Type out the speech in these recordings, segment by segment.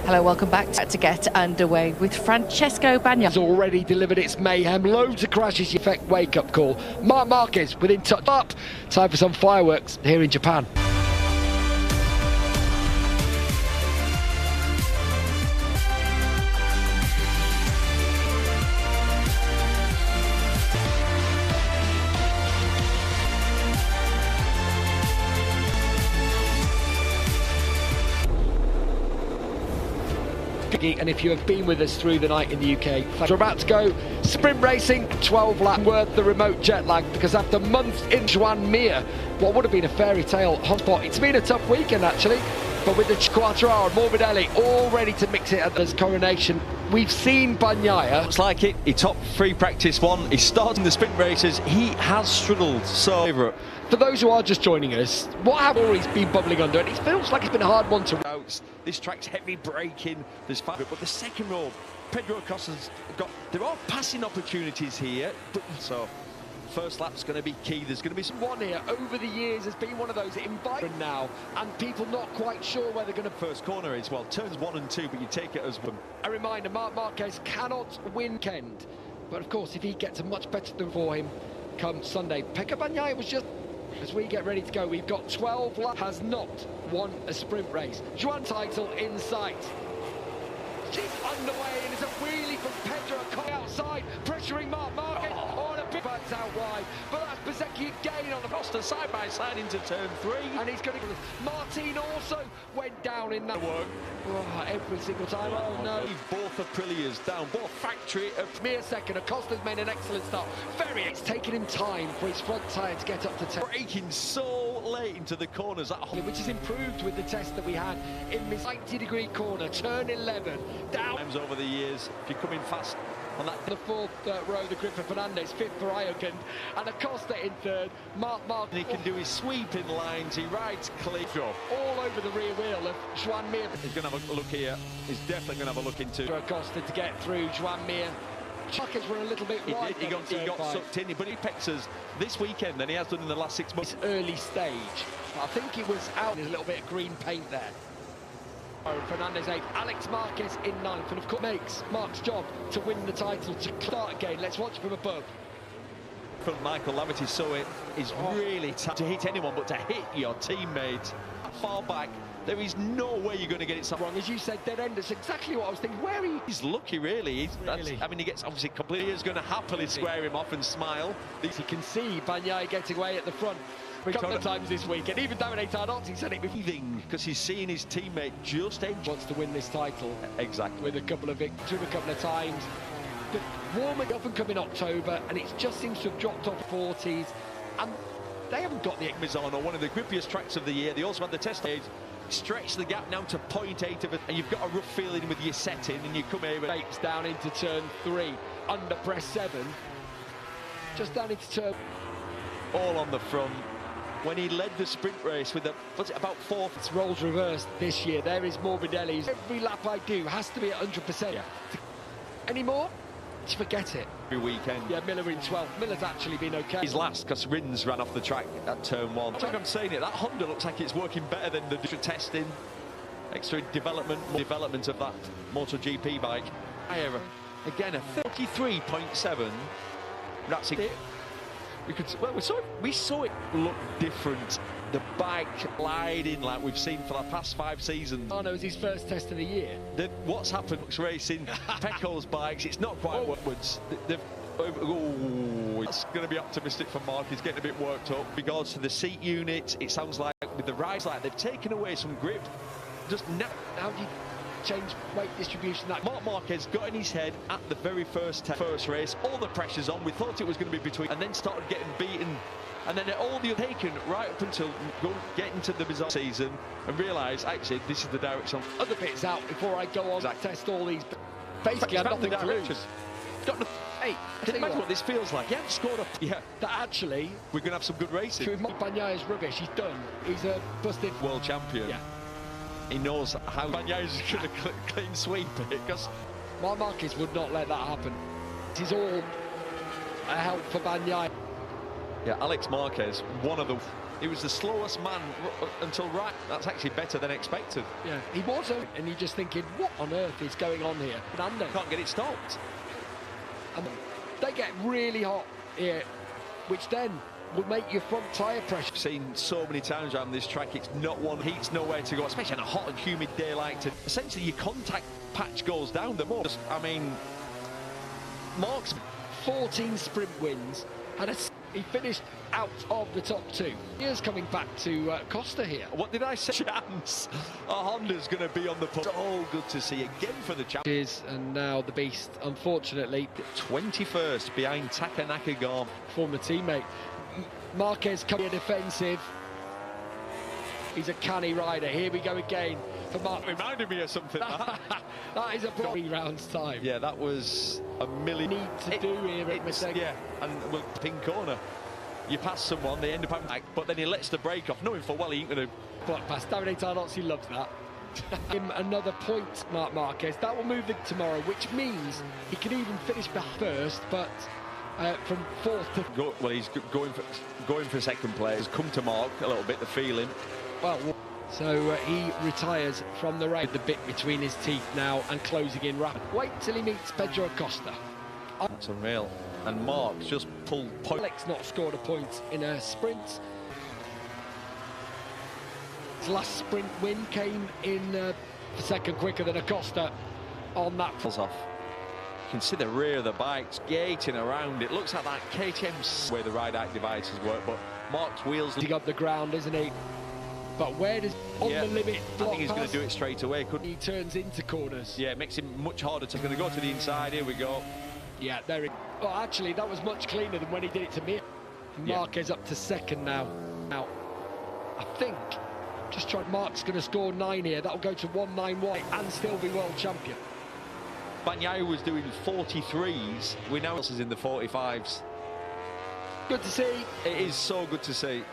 Hello, welcome back to get underway with Francesco Bagnaia. Has already delivered its mayhem, loads of crashes, effect wake-up call. Marc Marquez within touch up. Time for some fireworks here in Japan. And if you have been with us through the night in the UK, we're about to go sprint racing, 12 lap worth the remote jet lag, because after months in Johann Mir, what would have been a fairy tale hotspot, it's been a tough weekend actually, but with the Quartararo and Morbidelli all ready to mix it at this coronation. We've seen Bagnaia. Looks like it. He topped free practice one. He's starting the sprint races. He has struggled so. For those who are just joining us, what have always been bubbling under? And it feels like it's been a hard one to. This track's heavy braking. There's five, but the second row, Pedro Acosta's got. There are passing opportunities here, but so. First lap's going to be key. There's going to be some one here over the years has been one of those invited now, and people not quite sure where they're going to. First corner is well, turns 1 and 2, but you take it as one. A reminder: Marc Marquez cannot win weekend, but of course, if he gets a much better than for him come Sunday, Pecco Bagnaia was just. As we get ready to go, we've got 12 laps. Has not won a sprint race. Johann title in sight. She's underway and it's a wheelie from Pedro Acosta outside, pressuring Marc Marquez. Oh, and a bit backed out wide, but that's Bezecchi again on the Costa side by side into turn 3, and he's going to. Martin also went down in that work. Oh, every single time. Oh no! Both Aprilias down, both factory. Mere second. Acosta's made an excellent start. It's taken him time for his front tyre to get up to 10. Braking so late into the corners, which is improved with the test that we had in this 90-degree corner, turn 11. Down. Times over the years, if you're coming fast on that. The fourth row, the grip for Fernandez, fifth for Iocand, and Acosta in third. Marc Marquez. He can do his sweeping lines, he rides clear. All over the rear wheel of Johann Mir. He's going to have a look here. He's definitely going to have a look into Acosta to get through Johann Mir. Marquez were a little bit wide. He got sucked in, but he pecks us this weekend than he has done in the last 6 months. This early stage, I think it was out. There's a little bit of green paint there. Fernandez 8th, Alex Marquez in 9th, and of course makes Marc's job to win the title, to start again. Let's watch from above. From Michael Laverty saw it is really tough to hit anyone, but to hit your teammate far back, there is no way you're going to get it so wrong. As you said, dead end. That's exactly what I was thinking. Where he's lucky, really. I mean, he gets obviously completely. He's going to happily square him off and smile. You can see Bagnaia getting away at the front a couple of times this week, and even Davide Tardozzi he said it because he's seeing his teammate just edge. Wants to win this title. Exactly. With a couple of victories, a couple of times. The warming up and come in October, and it just seems to have dropped off 40s, and they haven't got the Mizzano, one of the grippiest tracks of the year. They also had the test stage. Stretch the gap now to 0.8 of it, and you've got a rough feeling with your setting, and you come here with breaks down into turn 3, under press 7, just down into turn. All on the front. When he led the sprint race with what's it, about 4th. It's roles reversed this year. There is Morbidelli's. Every lap I do has to be at 100%. Yeah. Any more? Just forget it. Every weekend. Yeah, Miller in 12th. Miller's actually been okay. He's last because Rins ran off the track at turn 1. I think I'm saying it. That Honda looks like it's working better than the extra testing, extra development of that MotoGP bike. Again, a 33.7. That's it. We saw it look different. The bike gliding like we've seen for the past 5 seasons. Oh no, it was his first test of the year. What's happened? Racing Pecco's bikes. It's not quite upwards. It's going to be optimistic for Mark. He's getting a bit worked up. With regards to the seat unit, it sounds like with the rise, like they've taken away some grip. Just now, how do you change weight distribution? That Marc Marquez got in his head at the very first race. All the pressure's on. We thought it was going to be between, and then started getting beaten. And then all the taken right up until getting to the bizarre season and realise actually this is the direction. Other bits out before I go on to test all these. Basically, I've nothing to lose. Hey, imagine what this feels like. He hasn't scored up. Yeah, that actually we're going to have some good racing. With Bagnaia's rubbish, he's done. He's a busted world champion. Yeah. He knows how Bagnaia's going to clean sweep it because Marc Marquez would not let that happen. This is all a help for Bagnaia. Yeah, Alex Marquez, one of the He was the slowest man until right. That's actually better than expected. Yeah, he wasn't, and you're just thinking, what on earth is going on here? Fernando can't get it stopped. And they get really hot here, which then will make your front tyre pressure. I've seen so many times around this track, it's not one, heat's nowhere to go, especially on a hot and humid day like today. Essentially, your contact patch goes down the most. I mean, Marc's 14 sprint wins, and he finished out of the top 2. Here's coming back to Costa here. What did I say? Chance. Our Honda's going to be on the pole. So good to see again for the champions. And now the beast, unfortunately, 21st behind Taka Nakagami. Former teammate. Márquez coming defensive. He's a canny rider. Here we go again for Marc. Reminded me of something. That is a 3 rounds time. Yeah, that was a million. Need to do here at Mercedes. Yeah, and well, pin corner. You pass someone, they end up having back, but then he lets the brake off, knowing full well he ain't going to block past. Davide Tardozzi loves that. Him another point, Marc Marquez. That will move it tomorrow, which means he could even finish first, but from 4th to... Well, he's going for second place. He's come to Marc a little bit, the feeling. Well, so he retires from the race with the bit between his teeth now and closing in rapid. Wait till he meets Pedro Acosta. That's unreal. And Marc's just pulled point. Alex not scored a point in a sprint. His last sprint win came in second quicker than Acosta on that. Pulls off. You can see the rear of the bike skating around. It looks like that KTM where the ride-out devices work, but Marc's wheels... Dig up the ground, isn't he? But where does on the limit block I think he's going to do it straight away. He turns into corners. Yeah, it makes him much harder. He's going to go to the inside. Here we go. Yeah, there he... Well, actually, that was much cleaner than when he did it to me. Marquez up to second now. Now, I think, just try. Marc's going to score 9 here. That'll go to 191 and still be world champion. Bagnaia was doing 43s. We now is in the 45s. Good to see. It is so good to see.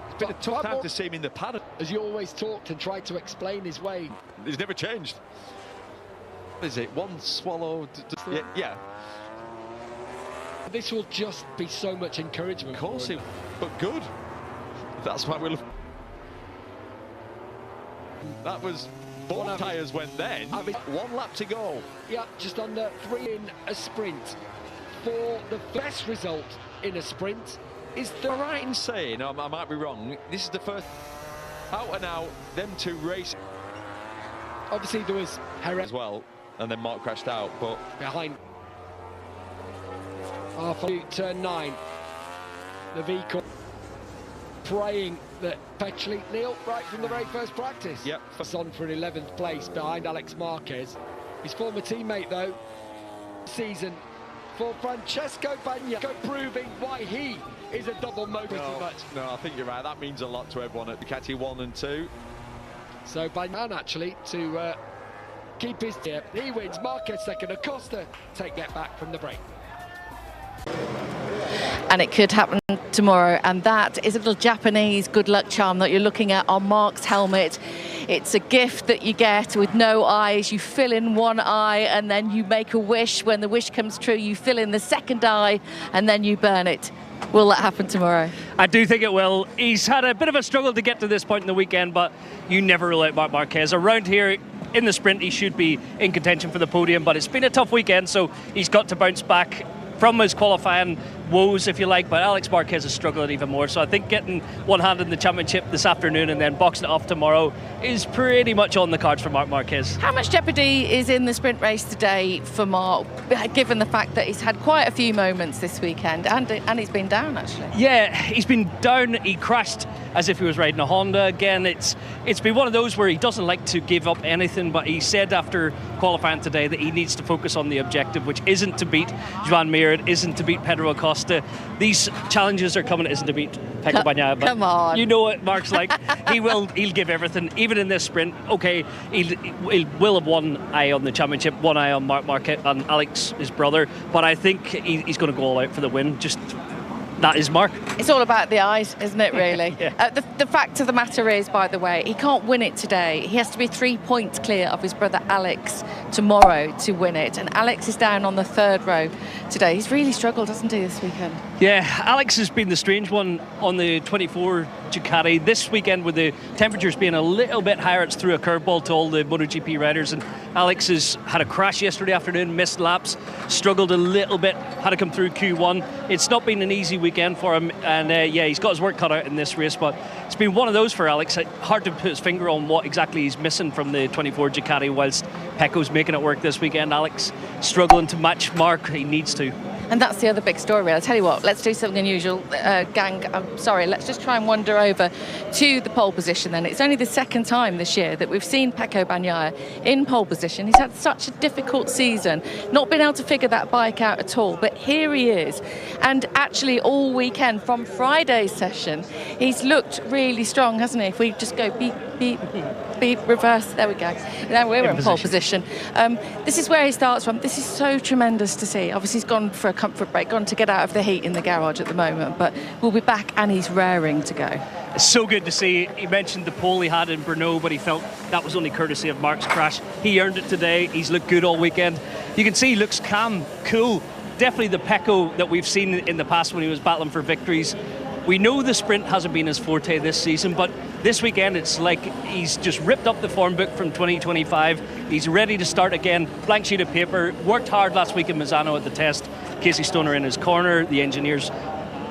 It's been a tough time to see him in the paddock. As you always talked and tried to explain his way. He's never changed. What is it? One swallow? Yeah. This will just be so much encouragement. Of course, but good. That's why we're. That was both tyres went then. 1 lap to go. Yeah, just under 3 in a sprint. For the best result in a sprint is the right in saying, I might be wrong. This is the first out and out them 2 race. Obviously there was Jerez as well, and then Marc crashed out, but behind. Halfway turn 9, the vehicle praying that Petrelli Neil right from the very first practice. Yep. It's on for an 11th place behind Alex Marquez. His former teammate though, season for Francesco Bagnaia, proving why he is a double motor too much. No, I think you're right. That means a lot to everyone at Ducati 1 and 2. So Bagnaia actually to keep his tip. He wins. Marquez second. Acosta take that back from the break. And it could happen tomorrow, and that is a little Japanese good luck charm that you're looking at on Marc's helmet. It's a gift that you get with no eyes. You fill in one eye and then you make a wish. When the wish comes true, you fill in the second eye and then you burn it. Will that happen tomorrow? I do think it will. He's had a bit of a struggle to get to this point in the weekend, but you never rule out Marc Marquez. Around here in the sprint, he should be in contention for the podium, but it's been a tough weekend, so he's got to bounce back from his qualifying woes, if you like, but Alex Marquez is struggling even more. So I think getting one hand in the championship this afternoon and then boxing it off tomorrow is pretty much on the cards for Marc Marquez. How much jeopardy is in the sprint race today for Marc, given the fact that he's had quite a few moments this weekend and he's been down actually? Yeah, he's been down. He crashed as if he was riding a Honda. Again, it's been one of those where he doesn't like to give up anything, but he said after qualifying today that he needs to focus on the objective, which isn't to beat Johann Mir, it isn't to beat Pedro Acosta. These challenges are coming, isn't to beat Pecco Bagnaia. Come on. You know what Marc's like. He'll give everything, even in this sprint. Okay, he will have one eye on the championship, one eye on Marc Marquez and Alex, his brother, but I think he's going to go all out for the win. Just that is Marc. It's all about the eyes, isn't it, really? Yeah. The fact of the matter is, by the way, he can't win it today. He has to be 3 points clear of his brother Alex tomorrow to win it. And Alex is down on the 3rd row today. He's really struggled, hasn't he, this weekend? Yeah, Alex has been the strange one on the 24 Ducati. This weekend, with the temperatures being a little bit higher, it's threw a curveball to all the MotoGP riders, and Alex has had a crash yesterday afternoon, missed laps, struggled a little bit, had to come through Q1. It's not been an easy weekend for him, and yeah, he's got his work cut out in this race, but it's been one of those for Alex. Hard to put his finger on what exactly he's missing from the 24 Ducati, whilst Pecco's making it work this weekend. Alex struggling to match Marc. He needs to. And that's the other big story. I'll tell you what, let's do something unusual. Gang, I'm sorry, let's just try and wander over to the pole position then. It's only the second time this year that we've seen Pecco Bagnaia in pole position. He's had such a difficult season, not been able to figure that bike out at all, but here he is. And actually all weekend, from Friday's session, he's looked really strong, hasn't he? If we just go beep, beep, beep, reverse, there we go. Now we're in pole position. This is where he starts from. This is so tremendous to see. Obviously he's gone for a comfort break, gone to get out of the heat in the garage at the moment, but we'll be back and he's raring to go. It's so good to see. He mentioned the pole he had in Brno, but he felt that was only courtesy of Marc's crash. He earned it today. He's looked good all weekend. You can see he looks calm, cool. Definitely the Pecco that we've seen in the past when he was battling for victories. We know the sprint hasn't been his forte this season, but this weekend it's like he's just ripped up the form book from 2025. He's ready to start again, blank sheet of paper. Worked hard last week in Misano at the test. Casey Stoner in his corner, the engineers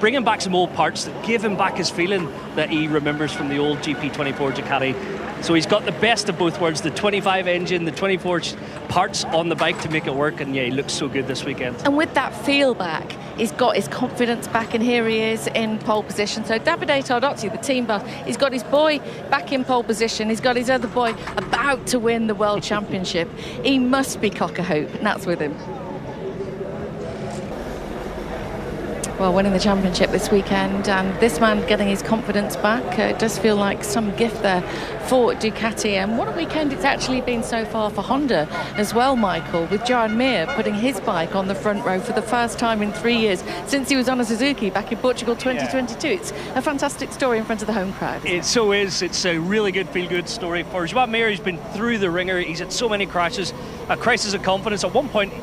bringing back some old parts that give him back his feeling that he remembers from the old GP24 Ducati. So he's got the best of both worlds, the 25 engine, the 24 parts on the bike to make it work, and yeah, he looks so good this weekend. And with that feel back, he's got his confidence back, and here he is in pole position. So Davide Tardozzi, the team boss, he's got his boy back in pole position. He's got his other boy about to win the World Championship. He must be cock-a-hoop, and that's with him. Well, winning the championship this weekend, and this man getting his confidence back. It does feel like some gift there for Ducati. And what a weekend it's actually been so far for Honda as well, Michael, with Johann Mir putting his bike on the front row for the first time in 3 years since he was on a Suzuki back in Portugal 2022. Yeah. It's a fantastic story in front of the home crowd. It so is. It's a really good feel-good story for Johann Mir. He's been through the ringer. He's had so many crashes, a crisis of confidence. At one point,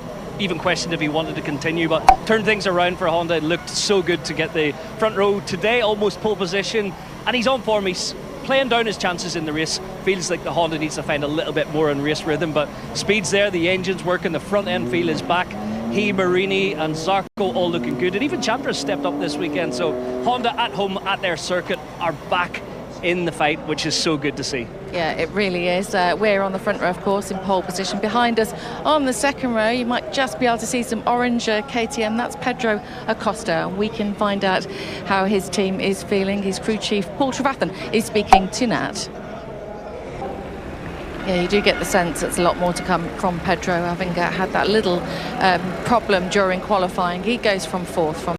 even questioned if he wanted to continue, but turned things around for Honda. It looked so good to get the front row today, almost pole position, and he's on form. He's playing down his chances in the race. Feels like the Honda needs to find a little bit more in race rhythm, but speed's there, the engine's working, the front end feel is back. He, Marini and Zarco all looking good, and even Chantra stepped up this weekend. So Honda at home at their circuit are back in the fight, which is so good to see. Yeah, it really is. We're on the front row, of course, in pole position. Behind us on the second row, you might just be able to see some orange KTM. That's Pedro Acosta, and we can find out how his team is feeling. His crew chief, Paul Trevathan, is speaking to Nat. Yeah, you do get the sense it's a lot more to come from Pedro, having had that little problem during qualifying. He goes from fourth from